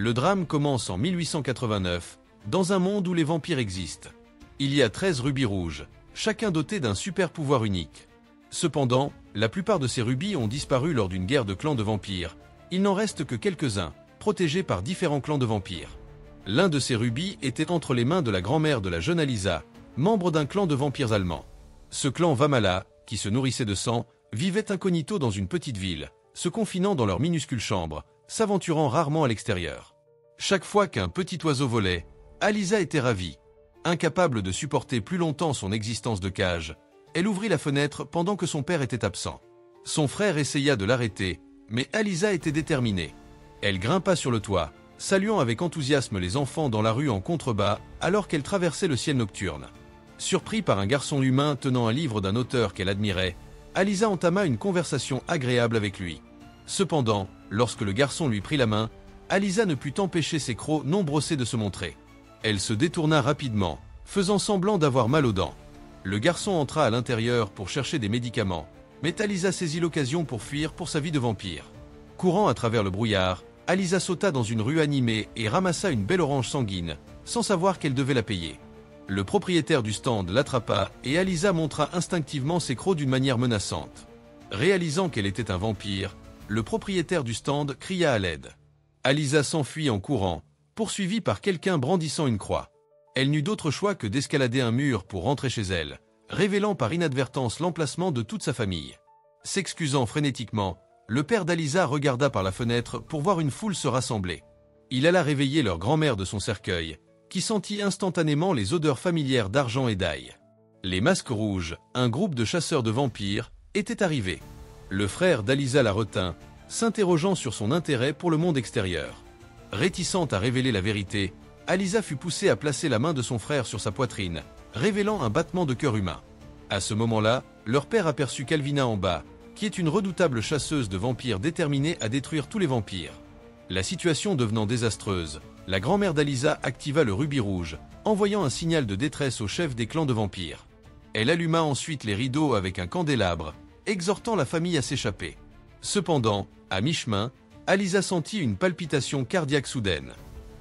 Le drame commence en 1889, dans un monde où les vampires existent. Il y a 13 rubis rouges, chacun doté d'un super pouvoir unique. Cependant, la plupart de ces rubis ont disparu lors d'une guerre de clans de vampires. Il n'en reste que quelques-uns, protégés par différents clans de vampires. L'un de ces rubis était entre les mains de la grand-mère de la jeune Alisa, membre d'un clan de vampires allemands. Ce clan Vamala, qui se nourrissait de sang, vivait incognito dans une petite ville, se confinant dans leur minuscule chambre, s'aventurant rarement à l'extérieur. Chaque fois qu'un petit oiseau volait, Alisa était ravie. Incapable de supporter plus longtemps son existence de cage, elle ouvrit la fenêtre pendant que son père était absent. Son frère essaya de l'arrêter, mais Alisa était déterminée. Elle grimpa sur le toit, saluant avec enthousiasme les enfants dans la rue en contrebas alors qu'elle traversait le ciel nocturne. Surpris par un garçon humain tenant un livre d'un auteur qu'elle admirait, Alisa entama une conversation agréable avec lui. Cependant, lorsque le garçon lui prit la main, Alisa ne put empêcher ses crocs non brossés de se montrer. Elle se détourna rapidement, faisant semblant d'avoir mal aux dents. Le garçon entra à l'intérieur pour chercher des médicaments, mais Alisa saisit l'occasion pour fuir pour sa vie de vampire. Courant à travers le brouillard, Alisa sauta dans une rue animée et ramassa une belle orange sanguine, sans savoir qu'elle devait la payer. Le propriétaire du stand l'attrapa et Alisa montra instinctivement ses crocs d'une manière menaçante. Réalisant qu'elle était un vampire, le propriétaire du stand cria à l'aide. Alisa s'enfuit en courant, poursuivie par quelqu'un brandissant une croix. Elle n'eut d'autre choix que d'escalader un mur pour rentrer chez elle, révélant par inadvertance l'emplacement de toute sa famille. S'excusant frénétiquement, le père d'Alisa regarda par la fenêtre pour voir une foule se rassembler. Il alla réveiller leur grand-mère de son cercueil, qui sentit instantanément les odeurs familières d'argent et d'ail. Les Masques Rouges, un groupe de chasseurs de vampires, étaient arrivés. Le frère d'Alisa la retint, s'interrogeant sur son intérêt pour le monde extérieur. Réticente à révéler la vérité, Alisa fut poussée à placer la main de son frère sur sa poitrine, révélant un battement de cœur humain. À ce moment-là, leur père aperçut Calvina en bas, qui est une redoutable chasseuse de vampires déterminée à détruire tous les vampires. La situation devenant désastreuse, la grand-mère d'Alisa activa le rubis rouge, envoyant un signal de détresse au chef des clans de vampires. Elle alluma ensuite les rideaux avec un candélabre, exhortant la famille à s'échapper. Cependant, à mi-chemin, Alisa sentit une palpitation cardiaque soudaine.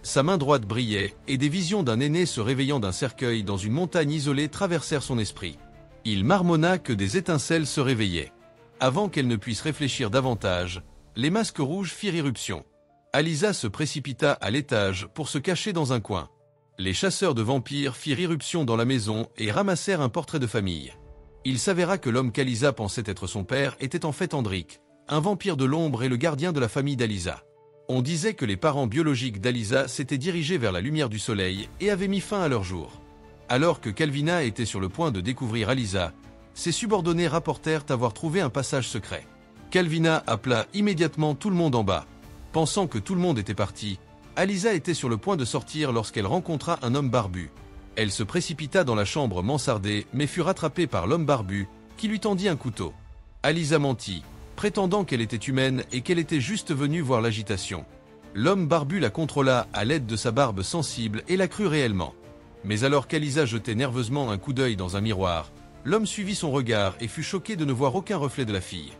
Sa main droite brillait et des visions d'un aîné se réveillant d'un cercueil dans une montagne isolée traversèrent son esprit. Il marmonna que des étincelles se réveillaient. Avant qu'elle ne puisse réfléchir davantage, les Masques Rouges firent irruption. Alisa se précipita à l'étage pour se cacher dans un coin. Les chasseurs de vampires firent irruption dans la maison et ramassèrent un portrait de famille. Il s'avéra que l'homme qu'Alisa pensait être son père était en fait Andrik, un vampire de l'ombre et le gardien de la famille d'Alisa. On disait que les parents biologiques d'Alisa s'étaient dirigés vers la lumière du soleil et avaient mis fin à leur jour. Alors que Calvina était sur le point de découvrir Alisa, ses subordonnés rapportèrent avoir trouvé un passage secret. Calvina appela immédiatement tout le monde en bas. Pensant que tout le monde était parti, Alisa était sur le point de sortir lorsqu'elle rencontra un homme barbu. Elle se précipita dans la chambre mansardée mais fut rattrapée par l'homme barbu, qui lui tendit un couteau. Alisa mentit, prétendant qu'elle était humaine et qu'elle était juste venue voir l'agitation. L'homme barbu la contrôla à l'aide de sa barbe sensible et la crut réellement. Mais alors qu'Alisa jetait nerveusement un coup d'œil dans un miroir, l'homme suivit son regard et fut choqué de ne voir aucun reflet de la fille.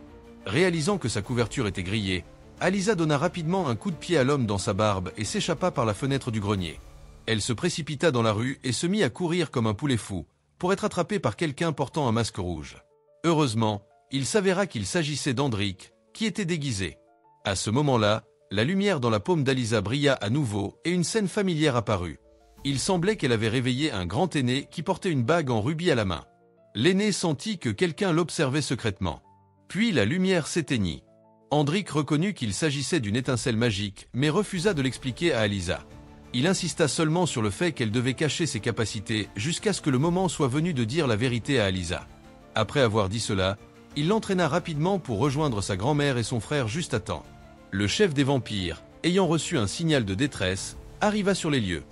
Réalisant que sa couverture était grillée, Alisa donna rapidement un coup de pied à l'homme dans sa barbe et s'échappa par la fenêtre du grenier. Elle se précipita dans la rue et se mit à courir comme un poulet fou, pour être attrapée par quelqu'un portant un masque rouge. Heureusement, il s'avéra qu'il s'agissait d'Andrik, qui était déguisé. À ce moment-là, la lumière dans la paume d'Alisa brilla à nouveau et une scène familière apparut. Il semblait qu'elle avait réveillé un grand aîné qui portait une bague en rubis à la main. L'aîné sentit que quelqu'un l'observait secrètement. Puis la lumière s'éteignit. Andrik reconnut qu'il s'agissait d'une étincelle magique, mais refusa de l'expliquer à Alisa. Il insista seulement sur le fait qu'elle devait cacher ses capacités jusqu'à ce que le moment soit venu de dire la vérité à Alisa. Après avoir dit cela, il l'entraîna rapidement pour rejoindre sa grand-mère et son frère juste à temps. Le chef des vampires, ayant reçu un signal de détresse, arriva sur les lieux.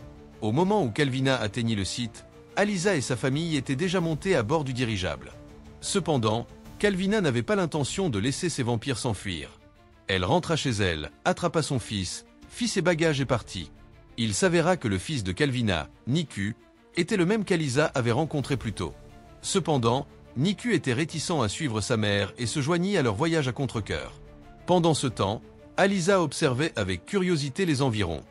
Au moment où Calvina atteignit le site, Alisa et sa famille étaient déjà montés à bord du dirigeable. Cependant, Calvina n'avait pas l'intention de laisser ses vampires s'enfuir. Elle rentra chez elle, attrapa son fils, fit ses bagages et partit. Il s'avéra que le fils de Calvina, Niku, était le même qu'Alisa avait rencontré plus tôt. Cependant, Niku était réticent à suivre sa mère et se joignit à leur voyage à contre-cœur. Pendant ce temps, Alisa observait avec curiosité les environs.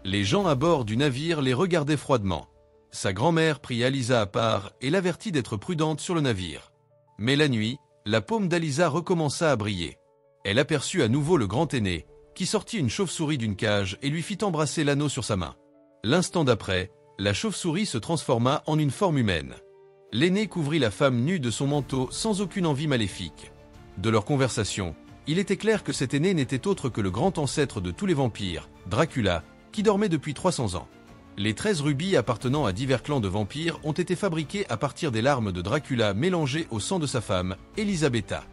Les gens à bord du navire les regardaient froidement. Sa grand-mère prit Alisa à part et l'avertit d'être prudente sur le navire. Mais la nuit, la paume d'Alisa recommença à briller. Elle aperçut à nouveau le grand aîné, qui sortit une chauve-souris d'une cage et lui fit embrasser l'anneau sur sa main. L'instant d'après, la chauve-souris se transforma en une forme humaine. L'aîné couvrit la femme nue de son manteau sans aucune envie maléfique. De leur conversation, il était clair que cet aîné n'était autre que le grand ancêtre de tous les vampires, Dracula, qui dormait depuis 300 ans. Les 13 rubis appartenant à divers clans de vampires ont été fabriqués à partir des larmes de Dracula mélangées au sang de sa femme, Elisabetta.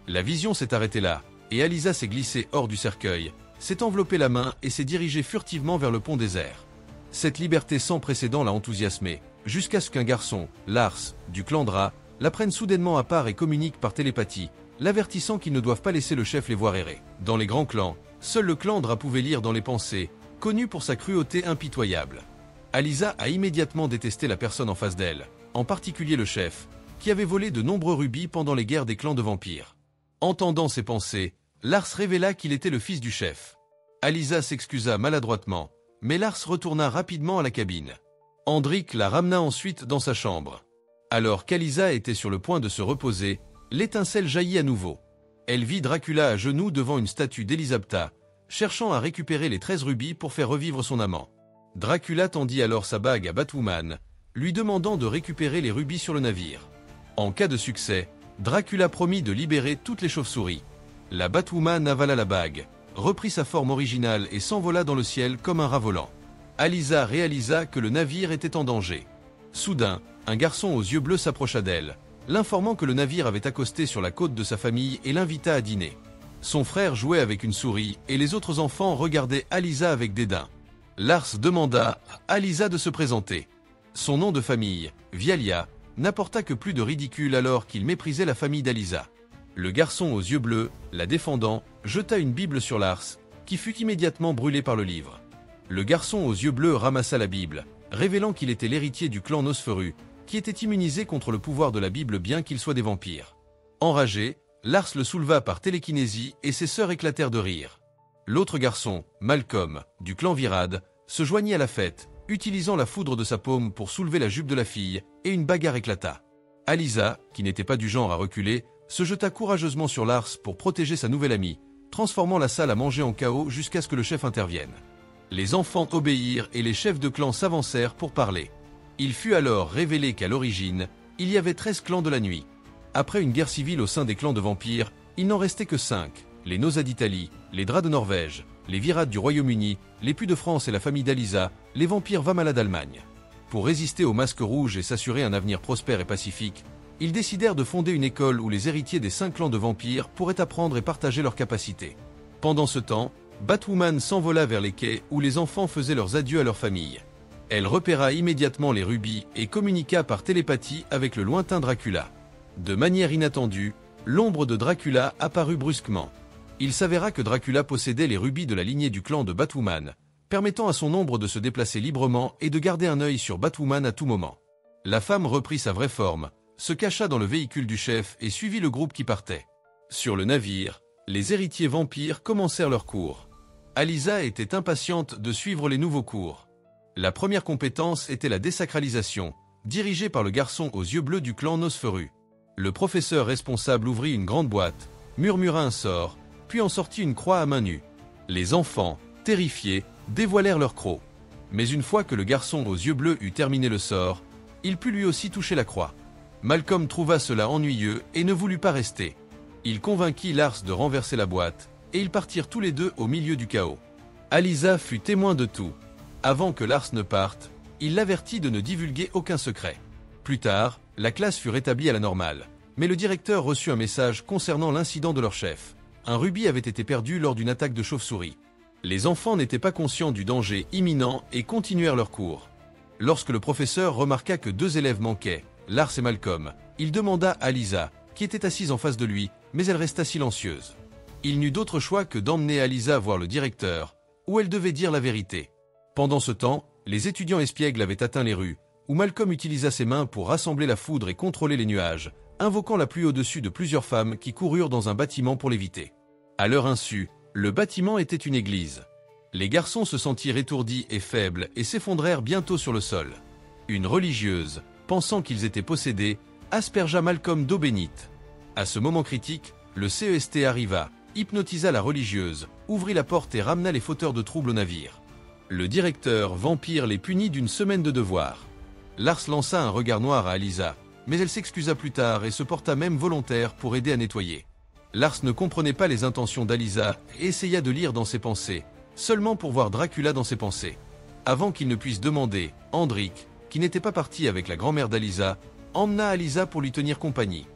La vision s'est arrêtée là, et Alisa s'est glissée hors du cercueil, s'est enveloppée la main et s'est dirigée furtivement vers le pont désert. Cette liberté sans précédent l'a enthousiasmée, jusqu'à ce qu'un garçon, Lars, du clan Dra, la prenne soudainement à part et communique par télépathie, l'avertissant qu'ils ne doivent pas laisser le chef les voir errer. Dans les grands clans, seul le clan Dra pouvait lire dans les pensées, connu pour sa cruauté impitoyable. Alisa a immédiatement détesté la personne en face d'elle, en particulier le chef, qui avait volé de nombreux rubis pendant les guerres des clans de vampires. Entendant ses pensées, Lars révéla qu'il était le fils du chef. Alisa s'excusa maladroitement, mais Lars retourna rapidement à la cabine. Hendrik la ramena ensuite dans sa chambre. Alors qu'Alisa était sur le point de se reposer, l'étincelle jaillit à nouveau. Elle vit Dracula à genoux devant une statue d'Elisabetta, cherchant à récupérer les 13 rubis pour faire revivre son amant. Dracula tendit alors sa bague à Batwoman, lui demandant de récupérer les rubis sur le navire. En cas de succès, Dracula promit de libérer toutes les chauves-souris. La Batwoman avala la bague, reprit sa forme originale et s'envola dans le ciel comme un rat volant. Alisa réalisa que le navire était en danger. Soudain, un garçon aux yeux bleus s'approcha d'elle, l'informant que le navire avait accosté sur la côte de sa famille et l'invita à dîner. Son frère jouait avec une souris et les autres enfants regardaient Alisa avec dédain. Lars demanda à Alisa de se présenter. Son nom de famille, Vialia, n'apporta que plus de ridicule alors qu'il méprisait la famille d'Alisa. Le garçon aux yeux bleus, la défendant, jeta une Bible sur Lars, qui fut immédiatement brûlé par le livre. Le garçon aux yeux bleus ramassa la Bible, révélant qu'il était l'héritier du clan Nosferu, qui était immunisé contre le pouvoir de la Bible bien qu'il soit des vampires. Enragé, Lars le souleva par télékinésie et ses sœurs éclatèrent de rire. L'autre garçon, Malcolm, du clan Virad, se joignit à la fête, utilisant la foudre de sa paume pour soulever la jupe de la fille, et une bagarre éclata. Alisa, qui n'était pas du genre à reculer, se jeta courageusement sur Lars pour protéger sa nouvelle amie, transformant la salle à manger en chaos jusqu'à ce que le chef intervienne. Les enfants obéirent et les chefs de clan s'avancèrent pour parler. Il fut alors révélé qu'à l'origine, il y avait 13 clans de la nuit. Après une guerre civile au sein des clans de vampires, il n'en restait que 5, les Nosa d'Italie, les Dra de Norvège, les Virad du Royaume-Uni, les Pus de France et la famille d'Alisa, les vampires Vamala d'Allemagne. Pour résister aux masques rouges et s'assurer un avenir prospère et pacifique, ils décidèrent de fonder une école où les héritiers des 5 clans de vampires pourraient apprendre et partager leurs capacités. Pendant ce temps, Batwoman s'envola vers les quais où les enfants faisaient leurs adieux à leur famille. Elle repéra immédiatement les rubis et communiqua par télépathie avec le lointain Dracula. De manière inattendue, l'ombre de Dracula apparut brusquement. Il s'avéra que Dracula possédait les rubis de la lignée du clan de Batwoman, permettant à son ombre de se déplacer librement et de garder un œil sur Batwoman à tout moment. La femme reprit sa vraie forme, se cacha dans le véhicule du chef et suivit le groupe qui partait. Sur le navire, les héritiers vampires commencèrent leur cours. Alisa était impatiente de suivre les nouveaux cours. La première compétence était la désacralisation, dirigée par le garçon aux yeux bleus du clan Nosferu. Le professeur responsable ouvrit une grande boîte, murmura un sort, puis en sortit une croix à main nue. Les enfants, terrifiés, dévoilèrent leur croc. Mais une fois que le garçon aux yeux bleus eut terminé le sort, il put lui aussi toucher la croix. Malcolm trouva cela ennuyeux et ne voulut pas rester. Il convainquit Lars de renverser la boîte, et ils partirent tous les deux au milieu du chaos. Alisa fut témoin de tout. Avant que Lars ne parte, il l'avertit de ne divulguer aucun secret. Plus tard, la classe fut rétablie à la normale, mais le directeur reçut un message concernant l'incident de leur chef. Un rubis avait été perdu lors d'une attaque de chauve-souris. Les enfants n'étaient pas conscients du danger imminent et continuèrent leur cours. Lorsque le professeur remarqua que 2 élèves manquaient, Lars et Malcolm, il demanda à Alisa, qui était assise en face de lui, mais elle resta silencieuse. Il n'eut d'autre choix que d'emmener Alisa voir le directeur, où elle devait dire la vérité. Pendant ce temps, les étudiants espiègles avaient atteint les rues, où Malcolm utilisa ses mains pour rassembler la foudre et contrôler les nuages, invoquant la pluie au-dessus de plusieurs femmes qui coururent dans un bâtiment pour l'éviter. À leur insu, le bâtiment était une église. Les garçons se sentirent étourdis et faibles et s'effondrèrent bientôt sur le sol. Une religieuse, pensant qu'ils étaient possédés, aspergea Malcolm d'eau bénite. À ce moment critique, le CEST arriva, hypnotisa la religieuse, ouvrit la porte et ramena les fauteurs de troubles au navire. Le directeur vampire les punit d'une semaine de devoir. Lars lança un regard noir à Alysa, mais elle s'excusa plus tard et se porta même volontaire pour aider à nettoyer. Lars ne comprenait pas les intentions d'Alysa et essaya de lire dans ses pensées, seulement pour voir Dracula dans ses pensées. Avant qu'il ne puisse demander, Hendrik, qui n'était pas parti avec la grand-mère d'Alysa, emmena Alysa pour lui tenir compagnie.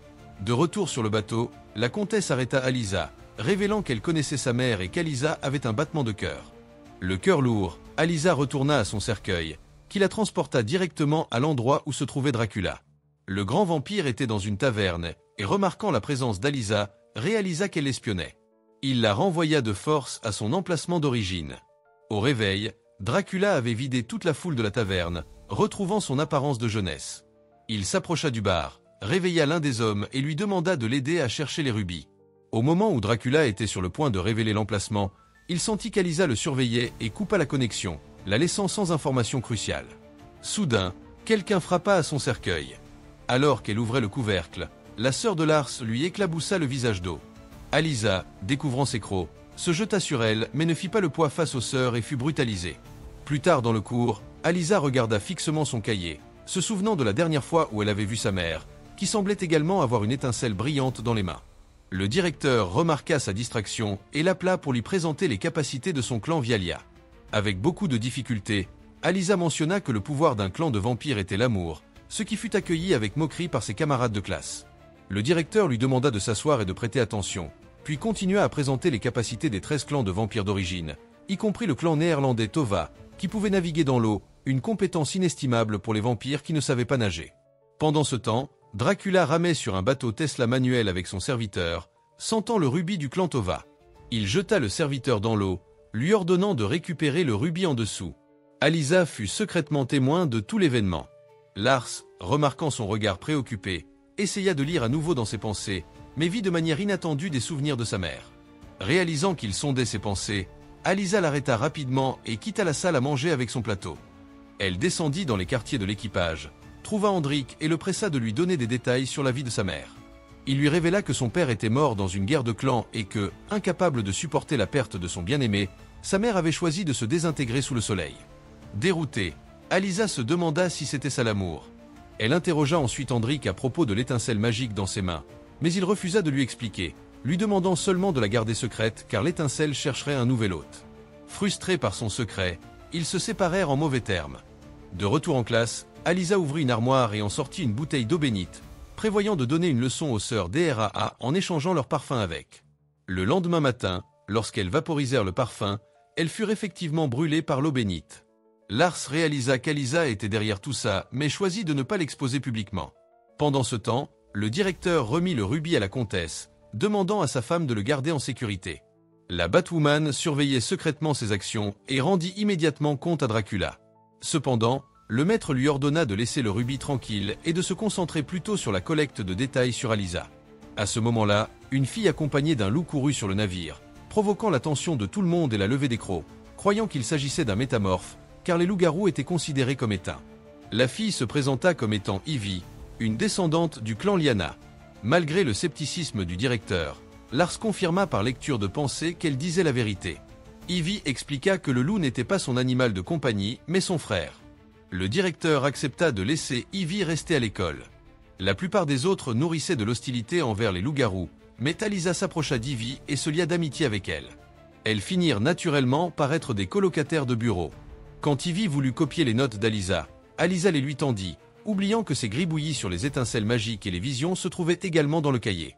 De retour sur le bateau, la comtesse arrêta Alysa, révélant qu'elle connaissait sa mère et qu'Alysa avait un battement de cœur. Le cœur lourd, Alysa retourna à son cercueil, qui la transporta directement à l'endroit où se trouvait Dracula. Le grand vampire était dans une taverne, et remarquant la présence d'Alysa, réalisa qu'elle l'espionnait. Il la renvoya de force à son emplacement d'origine. Au réveil, Dracula avait vidé toute la foule de la taverne, retrouvant son apparence de jeunesse. Il s'approcha du bar, réveilla l'un des hommes et lui demanda de l'aider à chercher les rubis. Au moment où Dracula était sur le point de révéler l'emplacement, il sentit qu'Alysa le surveillait et coupa la connexion, la laissant sans information cruciale. Soudain, quelqu'un frappa à son cercueil. Alors qu'elle ouvrait le couvercle, la sœur de Lars lui éclaboussa le visage d'eau. Alysa, découvrant ses crocs, se jeta sur elle mais ne fit pas le poids face aux sœurs et fut brutalisée. Plus tard dans le cours, Alysa regarda fixement son cahier, se souvenant de la dernière fois où elle avait vu sa mère, qui semblait également avoir une étincelle brillante dans les mains. Le directeur remarqua sa distraction et l'appela pour lui présenter les capacités de son clan Vialia. Avec beaucoup de difficultés, Alysa mentionna que le pouvoir d'un clan de vampires était l'amour, ce qui fut accueilli avec moquerie par ses camarades de classe. Le directeur lui demanda de s'asseoir et de prêter attention, puis continua à présenter les capacités des 13 clans de vampires d'origine, y compris le clan néerlandais Tova, qui pouvait naviguer dans l'eau, une compétence inestimable pour les vampires qui ne savaient pas nager. Pendant ce temps, Dracula ramait sur un bateau Tesla manuel avec son serviteur, sentant le rubis du clan Tova. Il jeta le serviteur dans l'eau, lui ordonnant de récupérer le rubis en dessous. Alysa fut secrètement témoin de tout l'événement. Lars, remarquant son regard préoccupé, essaya de lire à nouveau dans ses pensées, mais vit de manière inattendue des souvenirs de sa mère. Réalisant qu'il sondait ses pensées, Alysa l'arrêta rapidement et quitta la salle à manger avec son plateau. Elle descendit dans les quartiers de l'équipage, trouva Hendrik et le pressa de lui donner des détails sur la vie de sa mère. Il lui révéla que son père était mort dans une guerre de clans et que, incapable de supporter la perte de son bien-aimé, sa mère avait choisi de se désintégrer sous le soleil. Déroutée, Alysa se demanda si c'était ça l'amour. Elle interrogea ensuite Hendrik à propos de l'étincelle magique dans ses mains, mais il refusa de lui expliquer, lui demandant seulement de la garder secrète car l'étincelle chercherait un nouvel hôte. Frustré par son secret, ils se séparèrent en mauvais termes. De retour en classe, Alysa ouvrit une armoire et en sortit une bouteille d'eau bénite, prévoyant de donner une leçon aux sœurs DRAA en échangeant leur parfum avec. Le lendemain matin, lorsqu'elles vaporisèrent le parfum, elles furent effectivement brûlées par l'eau bénite. Lars réalisa qu'Alysa était derrière tout ça, mais choisit de ne pas l'exposer publiquement. Pendant ce temps, le directeur remit le rubis à la comtesse, demandant à sa femme de le garder en sécurité. La Batwoman surveillait secrètement ses actions et rendit immédiatement compte à Dracula. Cependant, le maître lui ordonna de laisser le rubis tranquille et de se concentrer plutôt sur la collecte de détails sur Alysa. À ce moment-là, une fille accompagnée d'un loup courut sur le navire, provoquant l'attention de tout le monde et la levée des crocs, croyant qu'il s'agissait d'un métamorphe, car les loups-garous étaient considérés comme éteints. La fille se présenta comme étant Ivy, une descendante du clan Lyanna. Malgré le scepticisme du directeur, Lars confirma par lecture de pensée qu'elle disait la vérité. Ivy expliqua que le loup n'était pas son animal de compagnie, mais son frère. Le directeur accepta de laisser Ivy rester à l'école. La plupart des autres nourrissaient de l'hostilité envers les loups-garous, mais Alysa s'approcha d'Ivy et se lia d'amitié avec elle. Elles finirent naturellement par être des colocataires de bureau. Quand Ivy voulut copier les notes d'Alysa, Alysa les lui tendit, oubliant que ses gribouillis sur les étincelles magiques et les visions se trouvaient également dans le cahier.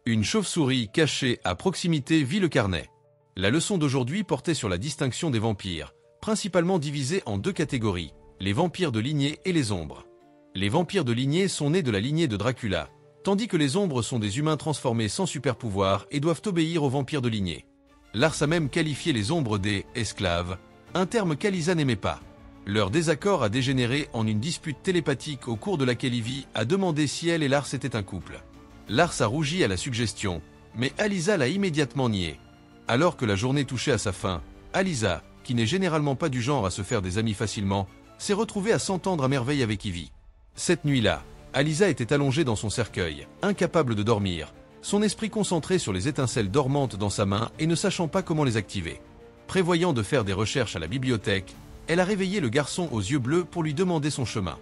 Une chauve-souris cachée à proximité vit le carnet. La leçon d'aujourd'hui portait sur la distinction des vampires, principalement divisés en deux catégories, les vampires de lignée et les ombres. Les vampires de lignée sont nés de la lignée de Dracula, tandis que les ombres sont des humains transformés sans super-pouvoir et doivent obéir aux vampires de lignée. Lars a même qualifié les ombres des « esclaves », un terme qu'Alysa n'aimait pas. Leur désaccord a dégénéré en une dispute télépathique au cours de laquelle Ivy a demandé si elle et Lars étaient un couple. Lars a rougi à la suggestion, mais Alysa l'a immédiatement nié. Alors que la journée touchait à sa fin, Alysa, qui n'est généralement pas du genre à se faire des amis facilement, s'est retrouvée à s'entendre à merveille avec Ivy. Cette nuit-là, Alisa était allongée dans son cercueil, incapable de dormir, son esprit concentré sur les étincelles dormantes dans sa main et ne sachant pas comment les activer. Prévoyant de faire des recherches à la bibliothèque, elle a réveillé le garçon aux yeux bleus pour lui demander son chemin.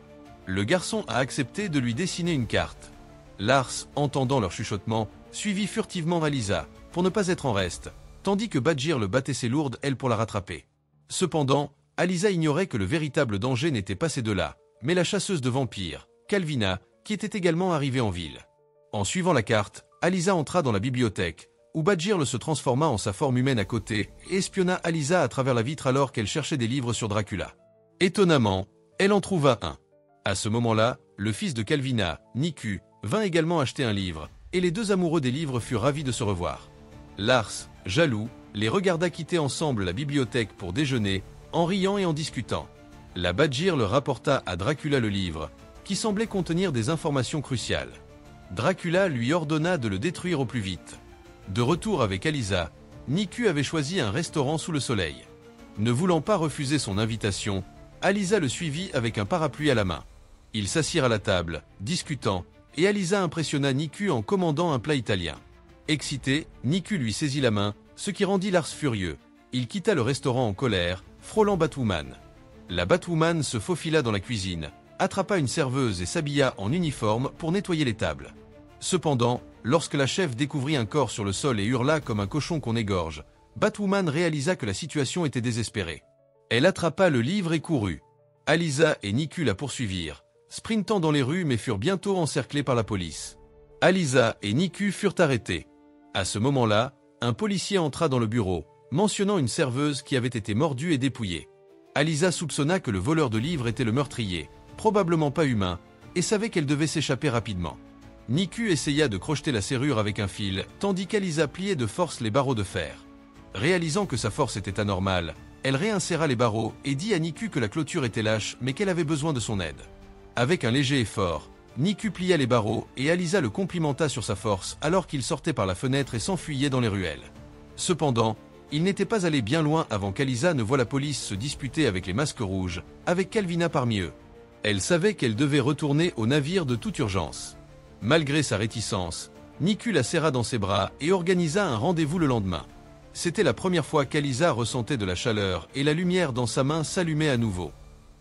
Le garçon a accepté de lui dessiner une carte. Lars, entendant leur chuchotement, suivit furtivement Alisa, pour ne pas être en reste, tandis que Badgir le battait ses lourdes ailes pour la rattraper. Cependant, Alisa ignorait que le véritable danger n'était pas ces deux-là, mais la chasseuse de vampires, Calvina, qui était également arrivée en ville. En suivant la carte, Alisa entra dans la bibliothèque, où Badgir se transforma en sa forme humaine à côté et espionna Alisa à travers la vitre alors qu'elle cherchait des livres sur Dracula. Étonnamment, elle en trouva un. À ce moment-là, le fils de Calvina, Niku, vint également acheter un livre, et les deux amoureux des livres furent ravis de se revoir. Lars, jaloux, les regarda quitter ensemble la bibliothèque pour déjeuner, en riant et en discutant. La Badgir leur rapporta à Dracula le livre, qui semblait contenir des informations cruciales. Dracula lui ordonna de le détruire au plus vite. De retour avec Alisa, Niku avait choisi un restaurant sous le soleil. Ne voulant pas refuser son invitation, Alisa le suivit avec un parapluie à la main. Ils s'assirent à la table, discutant, et Alisa impressionna Niku en commandant un plat italien. Excité, Niku lui saisit la main, ce qui rendit Lars furieux. Il quitta le restaurant en colère, frôlant Batwoman. La Batwoman se faufila dans la cuisine, attrapa une serveuse et s'habilla en uniforme pour nettoyer les tables. Cependant, lorsque la chef découvrit un corps sur le sol et hurla comme un cochon qu'on égorge, Batwoman réalisa que la situation était désespérée. Elle attrapa le livre et courut. Alisa et Niku la poursuivirent, sprintant dans les rues mais furent bientôt encerclés par la police. Alisa et Niku furent arrêtés. À ce moment-là, un policier entra dans le bureau, mentionnant une serveuse qui avait été mordue et dépouillée. Alisa soupçonna que le voleur de livres était le meurtrier, probablement pas humain, et savait qu'elle devait s'échapper rapidement. Niku essaya de crocheter la serrure avec un fil, tandis qu'Alisa pliait de force les barreaux de fer. Réalisant que sa force était anormale, elle réinséra les barreaux et dit à Niku que la clôture était lâche mais qu'elle avait besoin de son aide. Avec un léger effort, Niku plia les barreaux et Alisa le complimenta sur sa force alors qu'il sortait par la fenêtre et s'enfuyait dans les ruelles. Cependant, il n'était pas allé bien loin avant qu'Alisa ne voie la police se disputer avec les masques rouges, avec Calvina parmi eux. Elle savait qu'elle devait retourner au navire de toute urgence. Malgré sa réticence, Niku la serra dans ses bras et organisa un rendez-vous le lendemain. C'était la première fois qu'Alisa ressentait de la chaleur et la lumière dans sa main s'allumait à nouveau.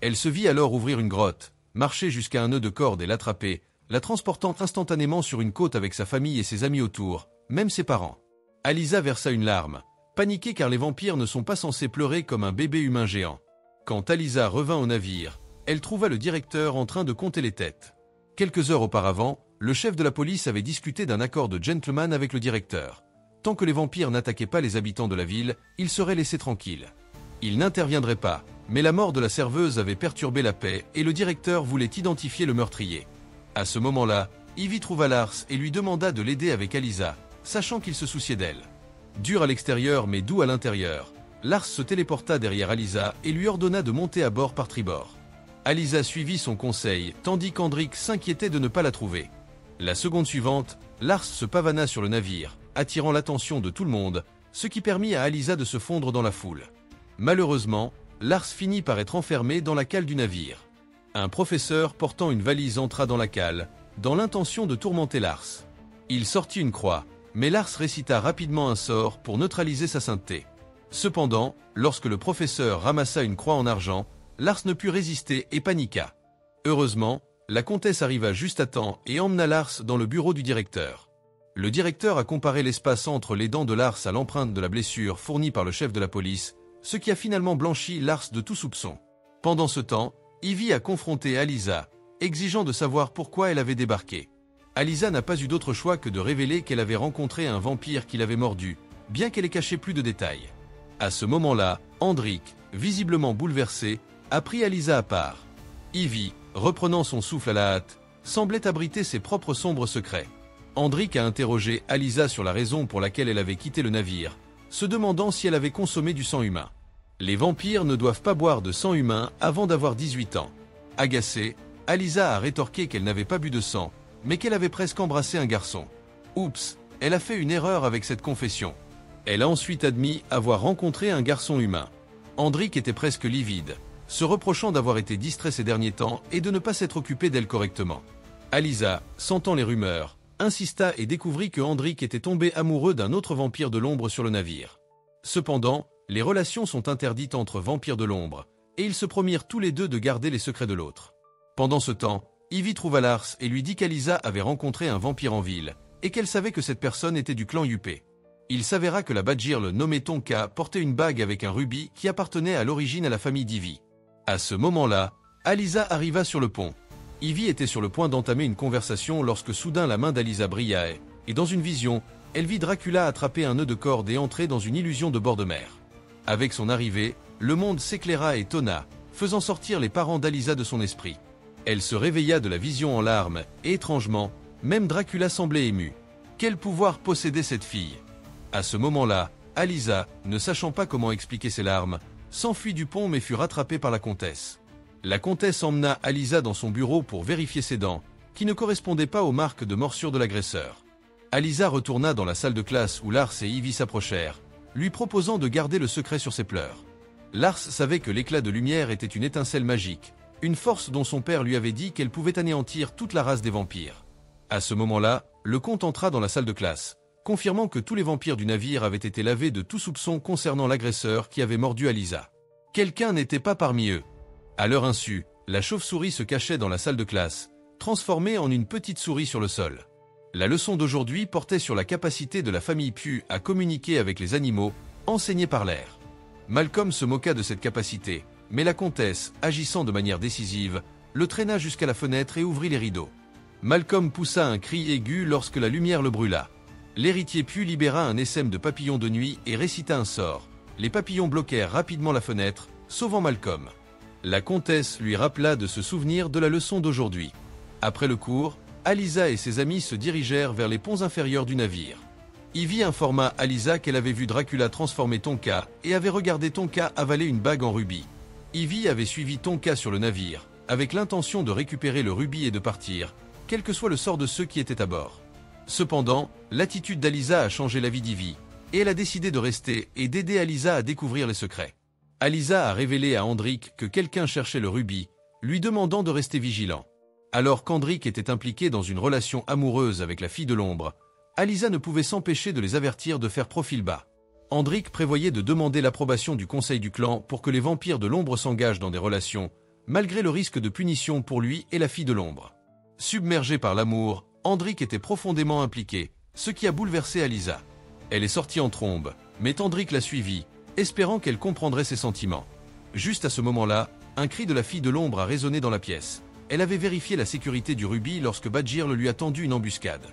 Elle se vit alors ouvrir une grotte, marcher jusqu'à un nœud de corde et l'attraper, la transportant instantanément sur une côte avec sa famille et ses amis autour, même ses parents. Alisa versa une larme, paniquée car les vampires ne sont pas censés pleurer comme un bébé humain géant. Quand Alisa revint au navire, elle trouva le directeur en train de compter les têtes. Quelques heures auparavant, le chef de la police avait discuté d'un accord de gentleman avec le directeur. Tant que les vampires n'attaquaient pas les habitants de la ville, ils seraient laissés tranquilles. Ils n'interviendraient pas, mais la mort de la serveuse avait perturbé la paix et le directeur voulait identifier le meurtrier. À ce moment-là, Ivy trouva Lars et lui demanda de l'aider avec Alisa, sachant qu'il se souciait d'elle. Dur à l'extérieur mais doux à l'intérieur, Lars se téléporta derrière Alisa et lui ordonna de monter à bord par tribord. Alisa suivit son conseil, tandis qu'Andrik s'inquiétait de ne pas la trouver. La seconde suivante, Lars se pavana sur le navire, attirant l'attention de tout le monde, ce qui permit à Alisa de se fondre dans la foule. Malheureusement, Lars finit par être enfermé dans la cale du navire. Un professeur portant une valise entra dans la cale, dans l'intention de tourmenter Lars. Il sortit une croix, mais Lars récita rapidement un sort pour neutraliser sa sainteté. Cependant, lorsque le professeur ramassa une croix en argent, Lars ne put résister et paniqua. Heureusement, la comtesse arriva juste à temps et emmena Lars dans le bureau du directeur. Le directeur a comparé l'espace entre les dents de Lars à l'empreinte de la blessure fournie par le chef de la police, ce qui a finalement blanchi Lars de tout soupçon. Pendant ce temps, Ivy a confronté Alisa, exigeant de savoir pourquoi elle avait débarqué. Alisa n'a pas eu d'autre choix que de révéler qu'elle avait rencontré un vampire qui l'avait mordu, bien qu'elle ait caché plus de détails. À ce moment-là, Andrik, visiblement bouleversé, a pris Alisa à part. Ivy, reprenant son souffle à la hâte, semblait abriter ses propres sombres secrets. Andrik a interrogé Alisa sur la raison pour laquelle elle avait quitté le navire, se demandant si elle avait consommé du sang humain. Les vampires ne doivent pas boire de sang humain avant d'avoir 18 ans. Agacée, Alisa a rétorqué qu'elle n'avait pas bu de sang, mais qu'elle avait presque embrassé un garçon. Oups, elle a fait une erreur avec cette confession. Elle a ensuite admis avoir rencontré un garçon humain. Hendrik était presque livide, se reprochant d'avoir été distrait ces derniers temps et de ne pas s'être occupé d'elle correctement. Alisa, sentant les rumeurs, insista et découvrit que Hendrik était tombé amoureux d'un autre vampire de l'ombre sur le navire. Cependant, les relations sont interdites entre vampires de l'ombre, et ils se promirent tous les deux de garder les secrets de l'autre. Pendant ce temps, Ivy trouva Lars et lui dit qu'Alisa avait rencontré un vampire en ville, et qu'elle savait que cette personne était du clan Yuppé. Il s'avéra que la Badgirl nommée Tonka portait une bague avec un rubis qui appartenait à l'origine à la famille d'Ivy. À ce moment-là, Alisa arriva sur le pont. Ivy était sur le point d'entamer une conversation lorsque soudain la main d'Alisa brilla et dans une vision, elle vit Dracula attraper un nœud de corde et entrer dans une illusion de bord de mer. Avec son arrivée, le monde s'éclaira et tonna, faisant sortir les parents d'Alisa de son esprit. Elle se réveilla de la vision en larmes, et étrangement, même Dracula semblait ému. Quel pouvoir possédait cette fille? À ce moment-là, Alisa, ne sachant pas comment expliquer ses larmes, s'enfuit du pont mais fut rattrapée par la comtesse. La comtesse emmena Alisa dans son bureau pour vérifier ses dents, qui ne correspondaient pas aux marques de morsure de l'agresseur. Alisa retourna dans la salle de classe où Lars et Ivy s'approchèrent, lui proposant de garder le secret sur ses pleurs. Lars savait que l'éclat de lumière était une étincelle magique, une force dont son père lui avait dit qu'elle pouvait anéantir toute la race des vampires. À ce moment-là, le comte entra dans la salle de classe, confirmant que tous les vampires du navire avaient été lavés de tout soupçon concernant l'agresseur qui avait mordu Alisa. Quelqu'un n'était pas parmi eux. À leur insu, la chauve-souris se cachait dans la salle de classe, transformée en une petite souris sur le sol. La leçon d'aujourd'hui portait sur la capacité de la famille Pugh à communiquer avec les animaux, enseignée par l'air. Malcolm se moqua de cette capacité, mais la comtesse, agissant de manière décisive, le traîna jusqu'à la fenêtre et ouvrit les rideaux. Malcolm poussa un cri aigu lorsque la lumière le brûla. L'héritier Pugh libéra un essaim de papillons de nuit et récita un sort. Les papillons bloquèrent rapidement la fenêtre, sauvant Malcolm. La comtesse lui rappela de se souvenir de la leçon d'aujourd'hui. Après le cours, Alisa et ses amis se dirigèrent vers les ponts inférieurs du navire. Ivy informa Alisa qu'elle avait vu Dracula transformer Tonka et avait regardé Tonka avaler une bague en rubis. Ivy avait suivi Tonka sur le navire, avec l'intention de récupérer le rubis et de partir, quel que soit le sort de ceux qui étaient à bord. Cependant, l'attitude d'Alisa a changé la vie d'Ivy, et elle a décidé de rester et d'aider Alisa à découvrir les secrets. Alisa a révélé à Hendrik que quelqu'un cherchait le rubis, lui demandant de rester vigilant. Alors qu'Hendrik était impliqué dans une relation amoureuse avec la fille de l'ombre, Alisa ne pouvait s'empêcher de les avertir de faire profil bas. Hendrik prévoyait de demander l'approbation du conseil du clan pour que les vampires de l'ombre s'engagent dans des relations, malgré le risque de punition pour lui et la fille de l'ombre. Submergé par l'amour, Hendrik était profondément impliqué, ce qui a bouleversé Alisa. Elle est sortie en trombe, mais Hendrik l'a suivie, espérant qu'elle comprendrait ses sentiments. Juste à ce moment-là, un cri de la fille de l'ombre a résonné dans la pièce. Elle avait vérifié la sécurité du rubis lorsque Badgirl lui a tendu une embuscade.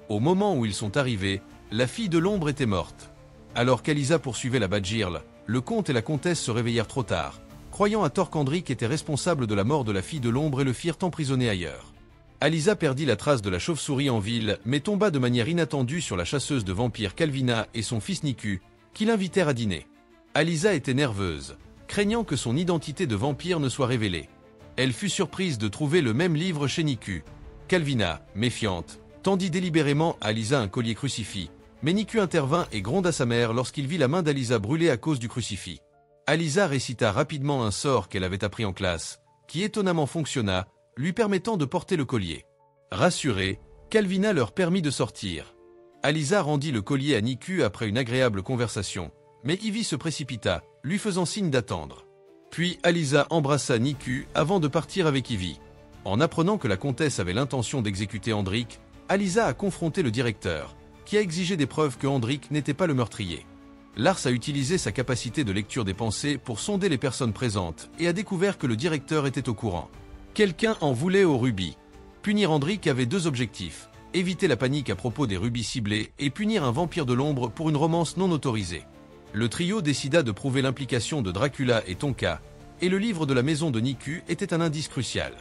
Au moment où ils sont arrivés, la fille de l'ombre était morte. Alors qu'Alisa poursuivait la Badgirl, le comte et la comtesse se réveillèrent trop tard, croyant à tort qu'Hendrik était responsable de la mort de la fille de l'ombre et le firent emprisonner ailleurs. Alisa perdit la trace de la chauve-souris en ville, mais tomba de manière inattendue sur la chasseuse de vampires Calvina et son fils Niku, qui l'invitèrent à dîner. Alisa était nerveuse, craignant que son identité de vampire ne soit révélée. Elle fut surprise de trouver le même livre chez Niku. Calvina, méfiante, tendit délibérément à Alisa un collier crucifix, mais Niku intervint et gronda sa mère lorsqu'il vit la main d'Alisa brûler à cause du crucifix. Alisa récita rapidement un sort qu'elle avait appris en classe, qui étonnamment fonctionna, lui permettant de porter le collier. Rassurée, Calvina leur permit de sortir. Alisa rendit le collier à Niku après une agréable conversation, mais Ivy se précipita, lui faisant signe d'attendre. Puis Alisa embrassa Niku avant de partir avec Ivy. En apprenant que la comtesse avait l'intention d'exécuter Hendrik, Alisa a confronté le directeur, qui a exigé des preuves que Hendrik n'était pas le meurtrier. Lars a utilisé sa capacité de lecture des pensées pour sonder les personnes présentes et a découvert que le directeur était au courant. Quelqu'un en voulait au rubis. Punir Hendrik avait deux objectifs, éviter la panique à propos des rubis ciblés et punir un vampire de l'ombre pour une romance non autorisée. Le trio décida de prouver l'implication de Dracula et Tonka, et le livre de la maison de Niku était un indice crucial.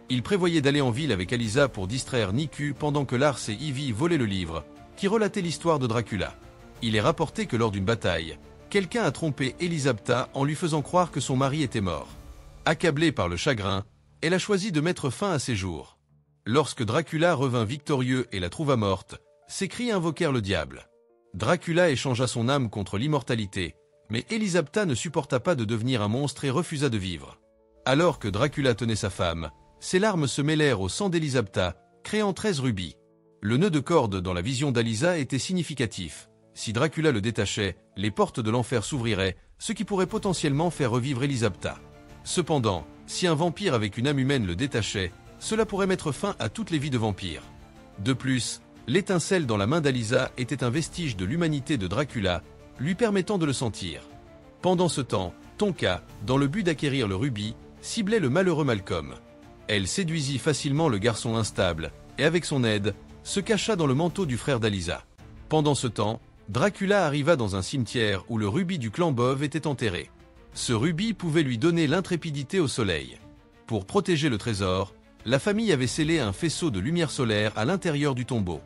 Il prévoyait d'aller en ville avec Alisa pour distraire Niku pendant que Lars et Ivy volaient le livre, qui relatait l'histoire de Dracula. Il est rapporté que lors d'une bataille, quelqu'un a trompé Elisabetta en lui faisant croire que son mari était mort. Accablée par le chagrin, elle a choisi de mettre fin à ses jours. Lorsque Dracula revint victorieux et la trouva morte, ses cris invoquèrent le diable. Dracula échangea son âme contre l'immortalité, Mais Elisabetta ne supporta pas de devenir un monstre et refusa de vivre. Alors que Dracula tenait sa femme, ses larmes se mêlèrent au sang d'Elisabetta, créant 13 rubis. Le nœud de corde dans la vision d'Alisa était significatif. Si Dracula le détachait, les portes de l'enfer s'ouvriraient, ce qui pourrait potentiellement faire revivre Elisabetta. Cependant, si un vampire avec une âme humaine le détachait, cela pourrait mettre fin à toutes les vies de vampires. De plus, l'étincelle dans la main d'Alisa était un vestige de l'humanité de Dracula, lui permettant de le sentir. Pendant ce temps, Tonka, dans le but d'acquérir le rubis, ciblait le malheureux Malcolm. Elle séduisit facilement le garçon instable, et avec son aide, se cacha dans le manteau du frère d'Alisa. Pendant ce temps, Dracula arriva dans un cimetière où le rubis du clan Bove était enterré. Ce rubis pouvait lui donner l'intrépidité au soleil. Pour protéger le trésor, la famille avait scellé un faisceau de lumière solaire à l'intérieur du tombeau.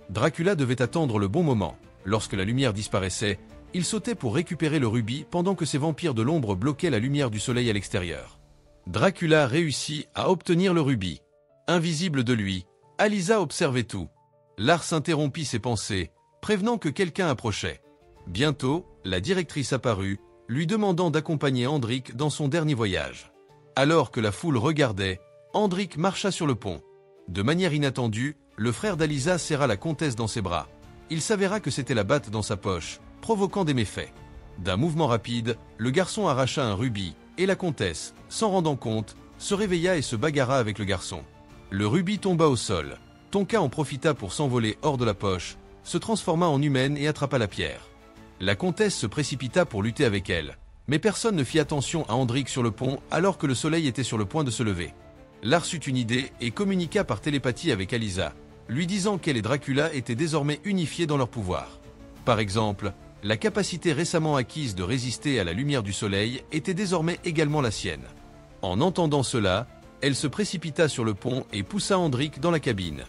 Dracula devait attendre le bon moment. Lorsque la lumière disparaissait, il sautait pour récupérer le rubis pendant que ces vampires de l'ombre bloquaient la lumière du soleil à l'extérieur. Dracula réussit à obtenir le rubis. Invisible de lui, Alisa observait tout. Lars interrompit ses pensées, prévenant que quelqu'un approchait. Bientôt, la directrice apparut, lui demandant d'accompagner Hendrik dans son dernier voyage. Alors que la foule regardait, Hendrik marcha sur le pont. De manière inattendue, le frère d'Alisa serra la comtesse dans ses bras. Il s'avéra que c'était la batte dans sa poche, provoquant des méfaits. D'un mouvement rapide, le garçon arracha un rubis, et la comtesse, s'en rendant compte, se réveilla et se bagarra avec le garçon. Le rubis tomba au sol. Tonka en profita pour s'envoler hors de la poche, se transforma en humaine et attrapa la pierre. La comtesse se précipita pour lutter avec elle, mais personne ne fit attention à Hendrik sur le pont alors que le soleil était sur le point de se lever. Lars eut une idée et communiqua par télépathie avec Alisa, lui disant qu'elle et Dracula étaient désormais unifiés dans leur pouvoir. Par exemple, la capacité récemment acquise de résister à la lumière du soleil était désormais également la sienne. En entendant cela, elle se précipita sur le pont et poussa Hendrik dans la cabine.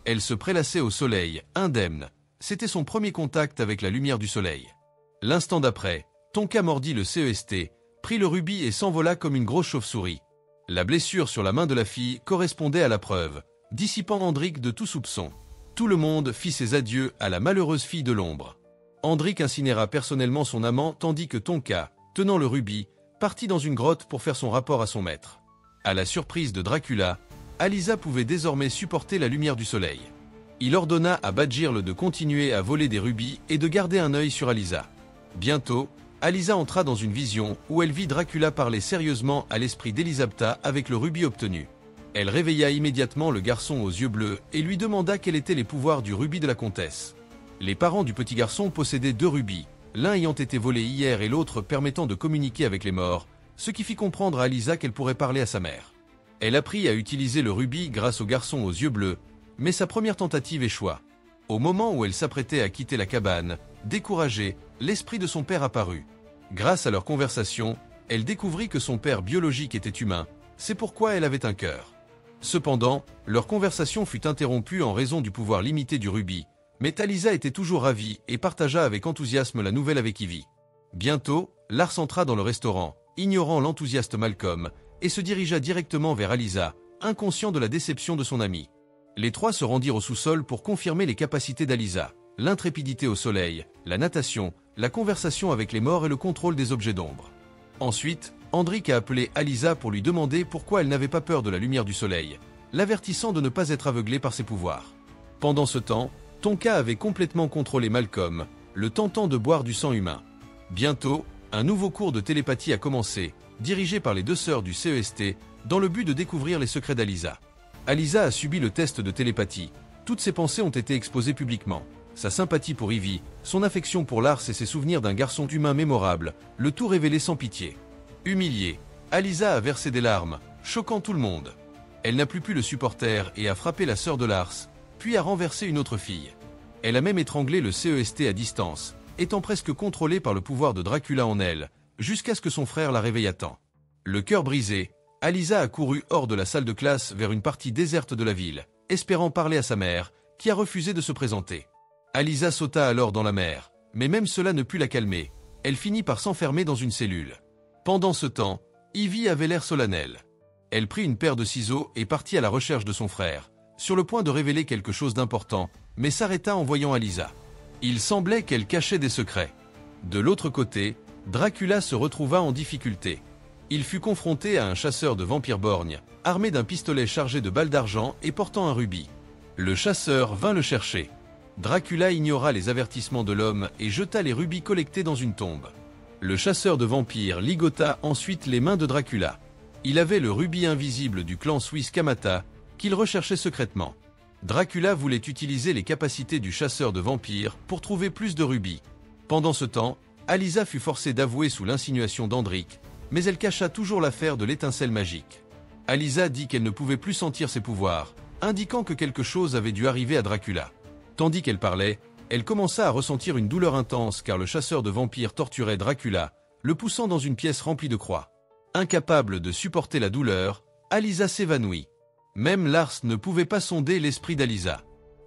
Elle se prélassait au soleil, indemne. C'était son premier contact avec la lumière du soleil. L'instant d'après, Tonka mordit le CEST, prit le rubis et s'envola comme une grosse chauve-souris. La blessure sur la main de la fille correspondait à la preuve, dissipant Hendrik de tout soupçon. Tout le monde fit ses adieux à la malheureuse fille de l'ombre. Hendrik incinéra personnellement son amant tandis que Tonka, tenant le rubis, partit dans une grotte pour faire son rapport à son maître. À la surprise de Dracula, Alisa pouvait désormais supporter la lumière du soleil. Il ordonna à Badgirl de continuer à voler des rubis et de garder un œil sur Alisa. Bientôt, Alisa entra dans une vision où elle vit Dracula parler sérieusement à l'esprit d'Elisabetta avec le rubis obtenu. Elle réveilla immédiatement le garçon aux yeux bleus et lui demanda quels étaient les pouvoirs du rubis de la comtesse. Les parents du petit garçon possédaient 2 rubis, l'un ayant été volé hier et l'autre permettant de communiquer avec les morts, ce qui fit comprendre à Alisa qu'elle pourrait parler à sa mère. Elle apprit à utiliser le rubis grâce au garçon aux yeux bleus, mais sa première tentative échoua. Au moment où elle s'apprêtait à quitter la cabane, découragée, l'esprit de son père apparut. Grâce à leur conversation, elle découvrit que son père biologique était humain, c'est pourquoi elle avait un cœur. Cependant, leur conversation fut interrompue en raison du pouvoir limité du rubis, mais Alisa était toujours ravie et partagea avec enthousiasme la nouvelle avec Ivy. Bientôt, Lars entra dans le restaurant, ignorant l'enthousiaste Malcolm, et se dirigea directement vers Alisa, inconscient de la déception de son ami. Les trois se rendirent au sous-sol pour confirmer les capacités d'Alisa, l'intrépidité au soleil, la natation, la conversation avec les morts et le contrôle des objets d'ombre. Ensuite, Hendrik a appelé Alisa pour lui demander pourquoi elle n'avait pas peur de la lumière du soleil, l'avertissant de ne pas être aveuglée par ses pouvoirs. Pendant ce temps, Tonka avait complètement contrôlé Malcolm, le tentant de boire du sang humain. Bientôt, un nouveau cours de télépathie a commencé, dirigé par les 2 sœurs du CEST, dans le but de découvrir les secrets d'Alisa. Alisa a subi le test de télépathie. Toutes ses pensées ont été exposées publiquement. Sa sympathie pour Ivy, son affection pour Lars et ses souvenirs d'un garçon humain mémorable, le tout révélé sans pitié. Humiliée, Alisa a versé des larmes, choquant tout le monde. Elle n'a plus pu le supporter et a frappé la sœur de Lars, puis a renversé une autre fille. Elle a même étranglé le CEST à distance, étant presque contrôlée par le pouvoir de Dracula en elle, jusqu'à ce que son frère la réveille à temps. Le cœur brisé, Alisa a couru hors de la salle de classe vers une partie déserte de la ville, espérant parler à sa mère, qui a refusé de se présenter. Alisa sauta alors dans la mer, mais même cela ne put la calmer. Elle finit par s'enfermer dans une cellule. Pendant ce temps, Ivy avait l'air solennel. Elle prit une paire de ciseaux et partit à la recherche de son frère, sur le point de révéler quelque chose d'important, mais s'arrêta en voyant Alisa. Il semblait qu'elle cachait des secrets. De l'autre côté, Dracula se retrouva en difficulté. Il fut confronté à un chasseur de vampires borgnes, armé d'un pistolet chargé de balles d'argent et portant un rubis. Le chasseur vint le chercher. Dracula ignora les avertissements de l'homme et jeta les rubis collectés dans une tombe. Le chasseur de vampires ligota ensuite les mains de Dracula. Il avait le rubis invisible du clan suisse Kamata, qu'il recherchait secrètement. Dracula voulait utiliser les capacités du chasseur de vampires pour trouver plus de rubis. Pendant ce temps, Alisa fut forcée d'avouer sous l'insinuation d'Andric, mais elle cacha toujours l'affaire de l'étincelle magique. Alisa dit qu'elle ne pouvait plus sentir ses pouvoirs, indiquant que quelque chose avait dû arriver à Dracula. Tandis qu'elle parlait, elle commença à ressentir une douleur intense car le chasseur de vampires torturait Dracula, le poussant dans une pièce remplie de croix. Incapable de supporter la douleur, Alisa s'évanouit. Même Lars ne pouvait pas sonder l'esprit d'Alisa.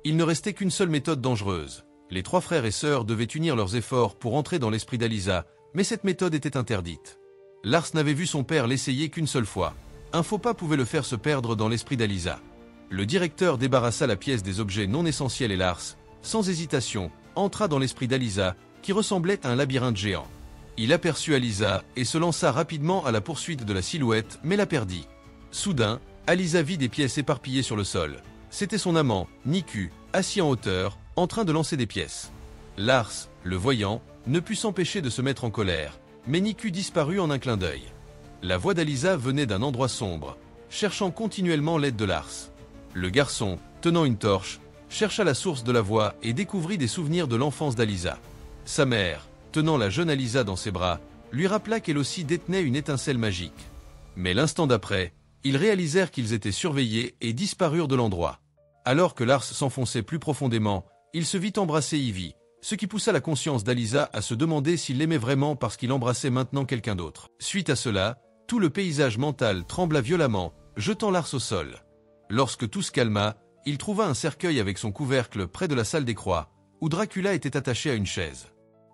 Il ne restait qu'une seule méthode dangereuse. Les trois frères et sœurs devaient unir leurs efforts pour entrer dans l'esprit d'Alisa, mais cette méthode était interdite. Lars n'avait vu son père l'essayer qu'une seule fois. Un faux pas pouvait le faire se perdre dans l'esprit d'Alisa. Le directeur débarrassa la pièce des objets non essentiels et Lars, sans hésitation, entra dans l'esprit d'Alisa, qui ressemblait à un labyrinthe géant. Il aperçut Alisa et se lança rapidement à la poursuite de la silhouette, mais la perdit. Soudain, Alisa vit des pièces éparpillées sur le sol. C'était son amant, Niku, assis en hauteur, en train de lancer des pièces. Lars, le voyant, ne put s'empêcher de se mettre en colère, mais Niku disparut en un clin d'œil. La voix d'Alisa venait d'un endroit sombre, cherchant continuellement l'aide de Lars. Le garçon, tenant une torche, chercha la source de la voix et découvrit des souvenirs de l'enfance d'Alisa. Sa mère, tenant la jeune Alisa dans ses bras, lui rappela qu'elle aussi détenait une étincelle magique. Mais l'instant d'après, ils réalisèrent qu'ils étaient surveillés et disparurent de l'endroit. Alors que Lars s'enfonçait plus profondément, il se vit embrasser Ivy, ce qui poussa la conscience d'Alisa à se demander s'il l'aimait vraiment parce qu'il embrassait maintenant quelqu'un d'autre. Suite à cela, tout le paysage mental trembla violemment, jetant Lars au sol. Lorsque tout se calma, il trouva un cercueil avec son couvercle près de la salle des croix, où Dracula était attaché à une chaise.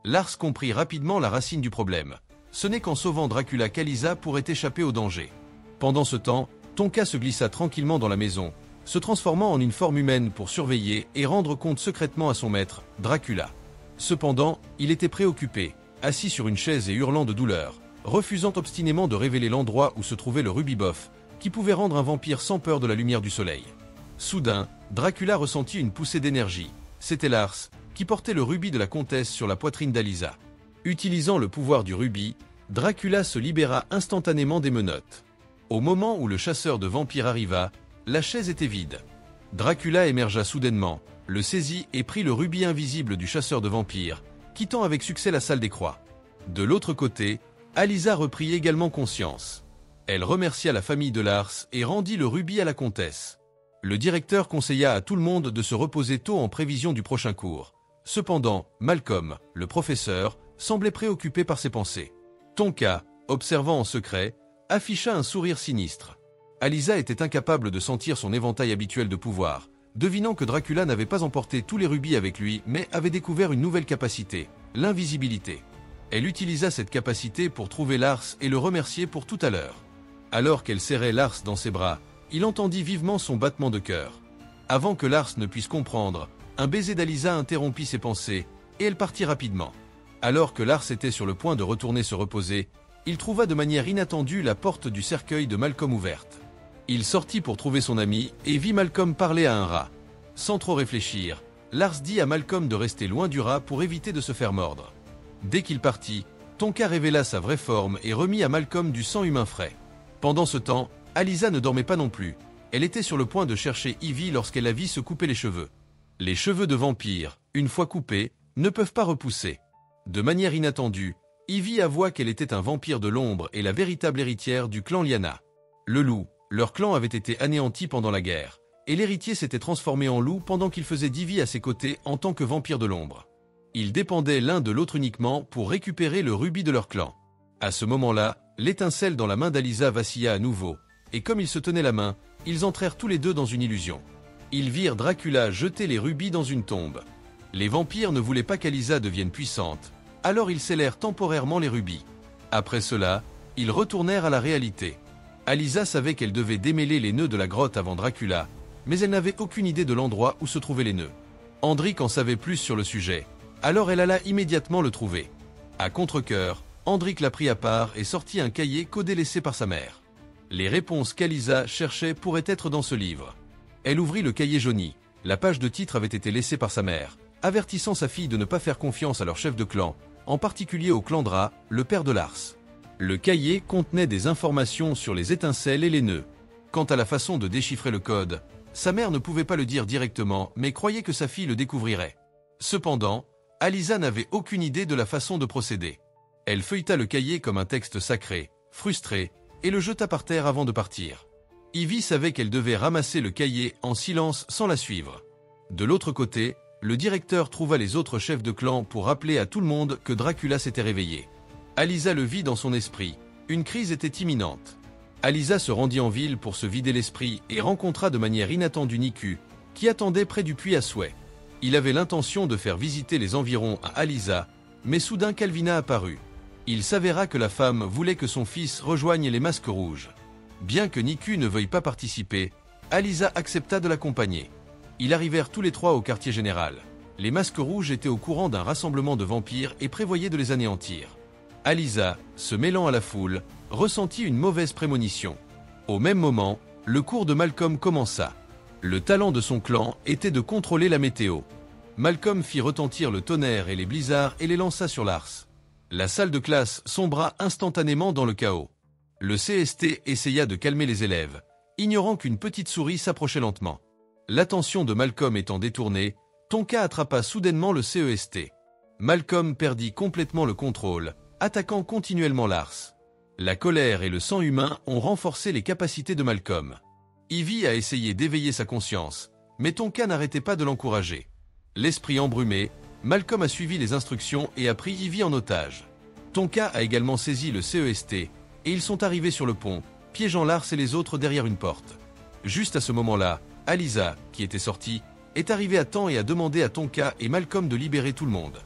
Lars comprit rapidement la racine du problème. Ce n'est qu'en sauvant Dracula qu'Alisa pourrait échapper au danger. Pendant ce temps, Tonka se glissa tranquillement dans la maison, se transformant en une forme humaine pour surveiller et rendre compte secrètement à son maître, Dracula. Cependant, il était préoccupé, assis sur une chaise et hurlant de douleur, refusant obstinément de révéler l'endroit où se trouvait le Rubiboff, qui pouvait rendre un vampire sans peur de la lumière du soleil. Soudain, Dracula ressentit une poussée d'énergie. C'était Lars, qui portait le rubis de la comtesse sur la poitrine d'Alisa. Utilisant le pouvoir du rubis, Dracula se libéra instantanément des menottes. Au moment où le chasseur de vampires arriva, la chaise était vide. Dracula émergea soudainement, le saisit et prit le rubis invisible du chasseur de vampires, quittant avec succès la salle des croix. De l'autre côté, Alisa reprit également conscience. Elle remercia la famille de Lars et rendit le rubis à la comtesse. Le directeur conseilla à tout le monde de se reposer tôt en prévision du prochain cours. Cependant, Malcolm, le professeur, semblait préoccupé par ses pensées. Tonka, observant en secret, afficha un sourire sinistre. Alisa était incapable de sentir son éventail habituel de pouvoir, devinant que Dracula n'avait pas emporté tous les rubis avec lui, mais avait découvert une nouvelle capacité, l'invisibilité. Elle utilisa cette capacité pour trouver Lars et le remercier pour tout à l'heure. Alors qu'elle serrait Lars dans ses bras, il entendit vivement son battement de cœur. Avant que Lars ne puisse comprendre, un baiser d'Alisa interrompit ses pensées, et elle partit rapidement. Alors que Lars était sur le point de retourner se reposer, il trouva de manière inattendue la porte du cercueil de Malcolm ouverte. Il sortit pour trouver son ami et vit Malcolm parler à un rat. Sans trop réfléchir, Lars dit à Malcolm de rester loin du rat pour éviter de se faire mordre. Dès qu'il partit, Tonka révéla sa vraie forme et remit à Malcolm du sang humain frais. Pendant ce temps, Alisa ne dormait pas non plus. Elle était sur le point de chercher Ivy lorsqu'elle la vit se couper les cheveux. Les cheveux de vampire, une fois coupés, ne peuvent pas repousser. De manière inattendue, Ivy avoua qu'elle était un vampire de l'ombre et la véritable héritière du clan Lyanna. Le loup, leur clan avait été anéanti pendant la guerre, et l'héritier s'était transformé en loup pendant qu'il faisait d'Ivy à ses côtés en tant que vampire de l'ombre. Ils dépendaient l'un de l'autre uniquement pour récupérer le rubis de leur clan. À ce moment-là, l'étincelle dans la main d'Alisa vacilla à nouveau, et comme ils se tenaient la main, ils entrèrent tous les deux dans une illusion. Ils virent Dracula jeter les rubis dans une tombe. Les vampires ne voulaient pas qu'Alisa devienne puissante, alors ils scellèrent temporairement les rubis. Après cela, ils retournèrent à la réalité. Alisa savait qu'elle devait démêler les nœuds de la grotte avant Dracula, mais elle n'avait aucune idée de l'endroit où se trouvaient les nœuds. Andric en savait plus sur le sujet, alors elle alla immédiatement le trouver. À contre-cœur, Andric l'a pris à part et sortit un cahier codé laissé par sa mère. Les réponses qu'Alysa cherchait pourraient être dans ce livre. Elle ouvrit le cahier jauni. La page de titre avait été laissée par sa mère, avertissant sa fille de ne pas faire confiance à leur chef de clan, en particulier au Clandra, le père de Lars. Le cahier contenait des informations sur les étincelles et les nœuds. Quant à la façon de déchiffrer le code, sa mère ne pouvait pas le dire directement, mais croyait que sa fille le découvrirait. Cependant, Alysa n'avait aucune idée de la façon de procéder. Elle feuilleta le cahier comme un texte sacré, frustrée, et le jeta par terre avant de partir. Ivy savait qu'elle devait ramasser le cahier en silence sans la suivre. De l'autre côté, le directeur trouva les autres chefs de clan pour rappeler à tout le monde que Dracula s'était réveillé. Alysa le vit dans son esprit, une crise était imminente. Alysa se rendit en ville pour se vider l'esprit et rencontra de manière inattendue Niku, qui attendait près du puits à souhait. Il avait l'intention de faire visiter les environs à Alysa, mais soudain Calvina apparut. Il s'avéra que la femme voulait que son fils rejoigne les Masques Rouges. Bien que Niku ne veuille pas participer, Alysa accepta de l'accompagner. Ils arrivèrent tous les trois au quartier général. Les Masques Rouges étaient au courant d'un rassemblement de vampires et prévoyaient de les anéantir. Alysa, se mêlant à la foule, ressentit une mauvaise prémonition. Au même moment, le cours de Malcolm commença. Le talent de son clan était de contrôler la météo. Malcolm fit retentir le tonnerre et les blizzards et les lança sur Lars. La salle de classe sombra instantanément dans le chaos. Le CST essaya de calmer les élèves, ignorant qu'une petite souris s'approchait lentement. L'attention de Malcolm étant détournée, Tonka attrapa soudainement le CEST. Malcolm perdit complètement le contrôle, attaquant continuellement Lars. La colère et le sang humain ont renforcé les capacités de Malcolm. Ivy a essayé d'éveiller sa conscience, mais Tonka n'arrêtait pas de l'encourager. L'esprit embrumé, Malcolm a suivi les instructions et a pris Ivy en otage. Tonka a également saisi le CEST, et ils sont arrivés sur le pont, piégeant Lars et les autres derrière une porte. Juste à ce moment-là, Alysa, qui était sortie, est arrivée à temps et a demandé à Tonka et Malcolm de libérer tout le monde.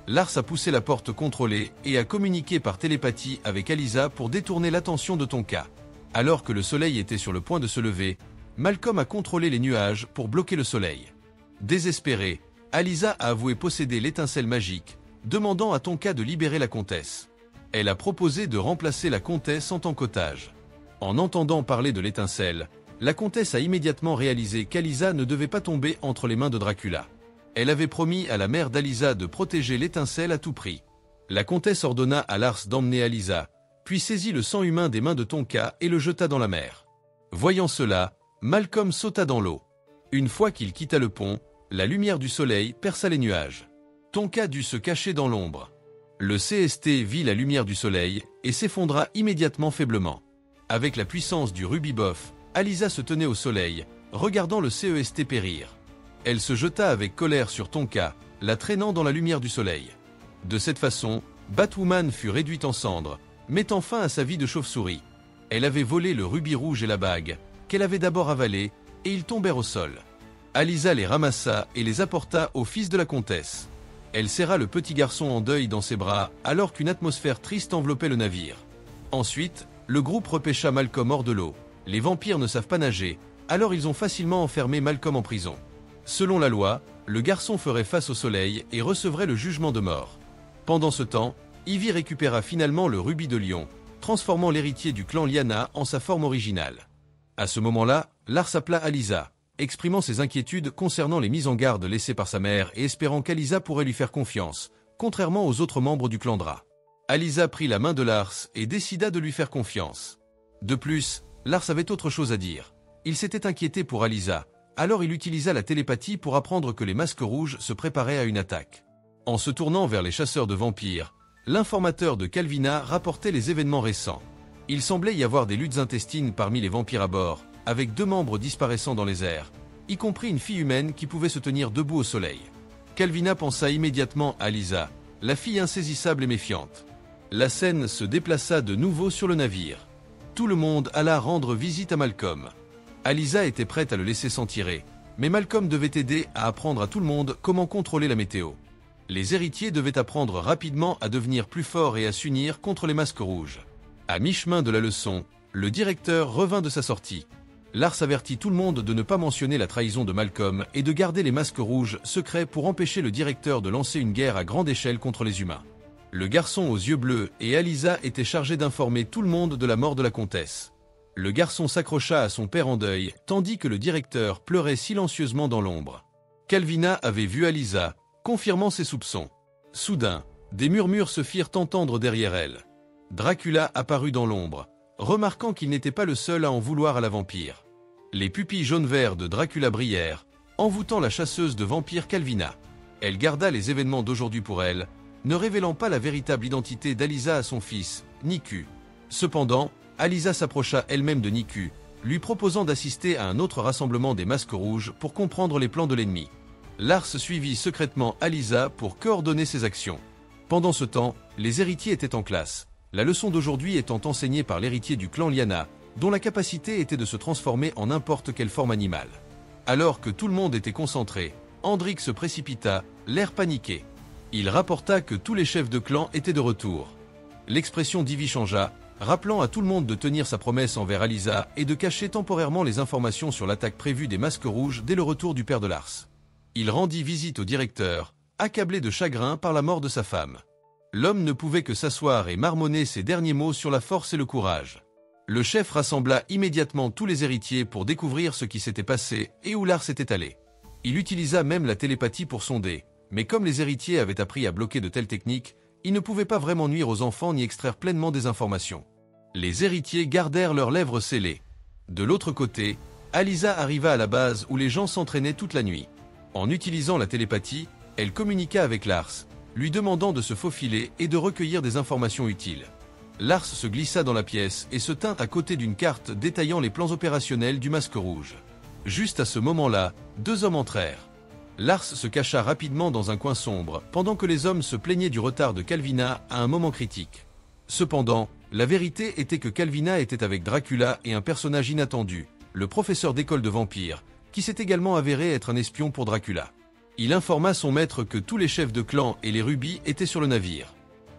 Lars a poussé la porte contrôlée et a communiqué par télépathie avec Alysa pour détourner l'attention de Tonka. Alors que le soleil était sur le point de se lever, Malcolm a contrôlé les nuages pour bloquer le soleil. Désespérée, Alysa a avoué posséder l'étincelle magique, demandant à Tonka de libérer la comtesse. Elle a proposé de remplacer la comtesse en tant qu'otage. En entendant parler de l'étincelle, la comtesse a immédiatement réalisé qu'Alysa ne devait pas tomber entre les mains de Dracula. Elle avait promis à la mère d'Alysa de protéger l'étincelle à tout prix. La comtesse ordonna à Lars d'emmener Alysa, puis saisit le sang humain des mains de Tonka et le jeta dans la mer. Voyant cela, Malcolm sauta dans l'eau. Une fois qu'il quitta le pont, la lumière du soleil perça les nuages. Tonka dut se cacher dans l'ombre. Le CST vit la lumière du soleil et s'effondra immédiatement faiblement. Avec la puissance du Rubiboff, Alysa se tenait au soleil, regardant le CEST périr. Elle se jeta avec colère sur Tonka, la traînant dans la lumière du soleil. De cette façon, Batwoman fut réduite en cendres, mettant fin à sa vie de chauve-souris. Elle avait volé le rubis rouge et la bague, qu'elle avait d'abord avalé, et ils tombèrent au sol. Alysa les ramassa et les apporta au fils de la comtesse. Elle serra le petit garçon en deuil dans ses bras alors qu'une atmosphère triste enveloppait le navire. Ensuite, le groupe repêcha Malcolm hors de l'eau. Les vampires ne savent pas nager, alors ils ont facilement enfermé Malcolm en prison. Selon la loi, le garçon ferait face au soleil et recevrait le jugement de mort. Pendant ce temps, Ivy récupéra finalement le rubis de lion, transformant l'héritier du clan Lyanna en sa forme originale. À ce moment-là, Lars appela Alysa, exprimant ses inquiétudes concernant les mises en garde laissées par sa mère et espérant qu'Alysa pourrait lui faire confiance, contrairement aux autres membres du Clandra. Alysa prit la main de Lars et décida de lui faire confiance. De plus, Lars avait autre chose à dire. Il s'était inquiété pour Alysa, alors il utilisa la télépathie pour apprendre que les Masques Rouges se préparaient à une attaque. En se tournant vers les chasseurs de vampires, l'informateur de Calvina rapportait les événements récents. Il semblait y avoir des luttes intestines parmi les vampires à bord, avec 2 membres disparaissant dans les airs, y compris une fille humaine qui pouvait se tenir debout au soleil. Calvina pensa immédiatement à Alysa, la fille insaisissable et méfiante. La scène se déplaça de nouveau sur le navire. Tout le monde alla rendre visite à Malcolm. Alysa était prête à le laisser s'en tirer, mais Malcolm devait aider à apprendre à tout le monde comment contrôler la météo. Les héritiers devaient apprendre rapidement à devenir plus forts et à s'unir contre les Masques Rouges. À mi-chemin de la leçon, le directeur revint de sa sortie. Lars avertit tout le monde de ne pas mentionner la trahison de Malcolm et de garder les Masques Rouges secrets pour empêcher le directeur de lancer une guerre à grande échelle contre les humains. Le garçon aux yeux bleus et Alisa étaient chargés d'informer tout le monde de la mort de la comtesse. Le garçon s'accrocha à son père en deuil, tandis que le directeur pleurait silencieusement dans l'ombre. Calvina avait vu Alisa, confirmant ses soupçons. Soudain, des murmures se firent entendre derrière elle. Dracula apparut dans l'ombre, remarquant qu'il n'était pas le seul à en vouloir à la vampire. Les pupilles jaune-vert de Dracula brillèrent, envoûtant la chasseuse de vampires Calvina. Elle garda les événements d'aujourd'hui pour elle, ne révélant pas la véritable identité d'Alisa à son fils, Niku. Cependant, Alisa s'approcha elle-même de Niku, lui proposant d'assister à un autre rassemblement des masques rouges pour comprendre les plans de l'ennemi. Lars suivit secrètement Alisa pour coordonner ses actions. Pendant ce temps, les héritiers étaient en classe, la leçon d'aujourd'hui étant enseignée par l'héritier du clan Lyanna, dont la capacité était de se transformer en n'importe quelle forme animale. Alors que tout le monde était concentré, Hendrik se précipita, l'air paniqué. Il rapporta que tous les chefs de clan étaient de retour. L'expression d'Ivy changea, rappelant à tout le monde de tenir sa promesse envers Alisa et de cacher temporairement les informations sur l'attaque prévue des masques rouges dès le retour du père de Lars. Il rendit visite au directeur, accablé de chagrin par la mort de sa femme. L'homme ne pouvait que s'asseoir et marmonner ses derniers mots sur la force et le courage. Le chef rassembla immédiatement tous les héritiers pour découvrir ce qui s'était passé et où Lars était allé. Il utilisa même la télépathie pour sonder, mais comme les héritiers avaient appris à bloquer de telles techniques, il ne pouvait pas vraiment nuire aux enfants ni extraire pleinement des informations. Les héritiers gardèrent leurs lèvres scellées. De l'autre côté, Alisa arriva à la base où les gens s'entraînaient toute la nuit. En utilisant la télépathie, elle communiqua avec Lars, lui demandant de se faufiler et de recueillir des informations utiles. Lars se glissa dans la pièce et se tint à côté d'une carte détaillant les plans opérationnels du masque rouge. Juste à ce moment-là, deux hommes entrèrent. Lars se cacha rapidement dans un coin sombre, pendant que les hommes se plaignaient du retard de Calvina à un moment critique. Cependant, la vérité était que Calvina était avec Dracula et un personnage inattendu, le professeur d'école de vampires, qui s'est également avéré être un espion pour Dracula. Il informa son maître que tous les chefs de clan et les rubis étaient sur le navire.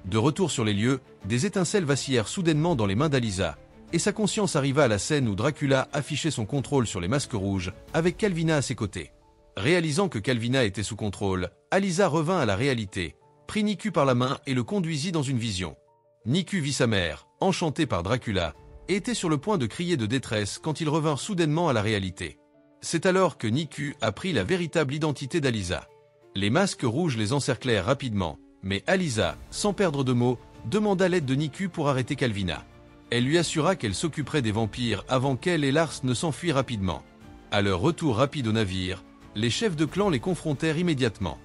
De retour sur les lieux, des étincelles vacillèrent soudainement dans les mains d'Alisa, et sa conscience arriva à la scène où Dracula affichait son contrôle sur les masques rouges, avec Calvina à ses côtés. Réalisant que Calvina était sous contrôle, Alisa revint à la réalité, prit Niku par la main et le conduisit dans une vision. Niku vit sa mère, enchantée par Dracula, et était sur le point de crier de détresse quand ils revinrent soudainement à la réalité. C'est alors que Niku apprit la véritable identité d'Alisa. Les masques rouges les encerclèrent rapidement, mais Alisa, sans perdre de mots, demanda l'aide de Niku pour arrêter Calvina. Elle lui assura qu'elle s'occuperait des vampires avant qu'elle et Lars ne s'enfuient rapidement. À leur retour rapide au navire, les chefs de clan les confrontèrent immédiatement.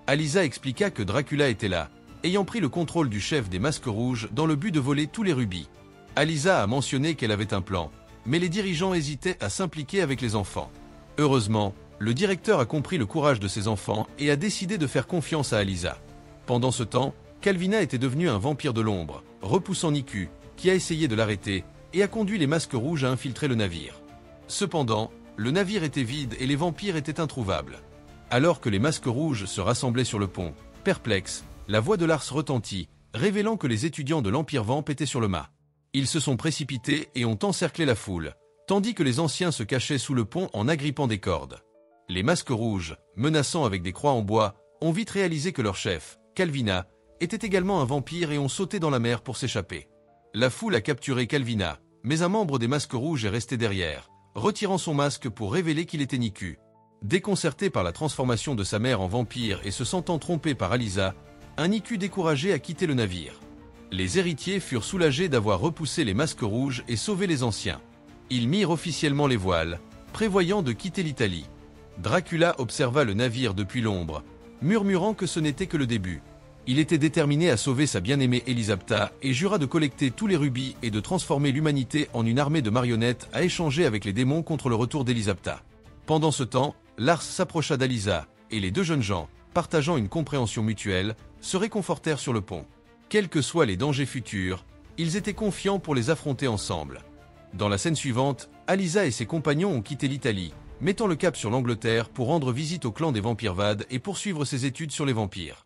Alisa expliqua que Dracula était là, ayant pris le contrôle du chef des masques rouges dans le but de voler tous les rubis. Alisa a mentionné qu'elle avait un plan, mais les dirigeants hésitaient à s'impliquer avec les enfants. Heureusement, le directeur a compris le courage de ses enfants et a décidé de faire confiance à Alisa. Pendant ce temps, Calvina était devenue un vampire de l'ombre, repoussant Niku, qui a essayé de l'arrêter, et a conduit les masques rouges à infiltrer le navire. Cependant, le navire était vide et les vampires étaient introuvables. Alors que les masques rouges se rassemblaient sur le pont, perplexes, la voix de Lars retentit, révélant que les étudiants de l'Empire Vamp étaient sur le mât. Ils se sont précipités et ont encerclé la foule, tandis que les anciens se cachaient sous le pont en agrippant des cordes. Les masques rouges, menaçant avec des croix en bois, ont vite réalisé que leur chef, Calvina, était également un vampire et ont sauté dans la mer pour s'échapper. La foule a capturé Calvina, mais un membre des masques rouges est resté derrière, retirant son masque pour révéler qu'il était Niku. Déconcerté par la transformation de sa mère en vampire et se sentant trompé par Alisa, un Niku découragé a quitté le navire. Les héritiers furent soulagés d'avoir repoussé les masques rouges et sauvé les anciens. Ils mirent officiellement les voiles, prévoyant de quitter l'Italie. Dracula observa le navire depuis l'ombre, murmurant que ce n'était que le début. Il était déterminé à sauver sa bien-aimée Elisabetta et jura de collecter tous les rubis et de transformer l'humanité en une armée de marionnettes à échanger avec les démons contre le retour d'Elisabetta. Pendant ce temps, Lars s'approcha d'Alisa, et les deux jeunes gens, partageant une compréhension mutuelle, se réconfortèrent sur le pont. Quels que soient les dangers futurs, ils étaient confiants pour les affronter ensemble. Dans la scène suivante, Alisa et ses compagnons ont quitté l'Italie, mettant le cap sur l'Angleterre pour rendre visite au clan des Vampires Vades et poursuivre ses études sur les vampires.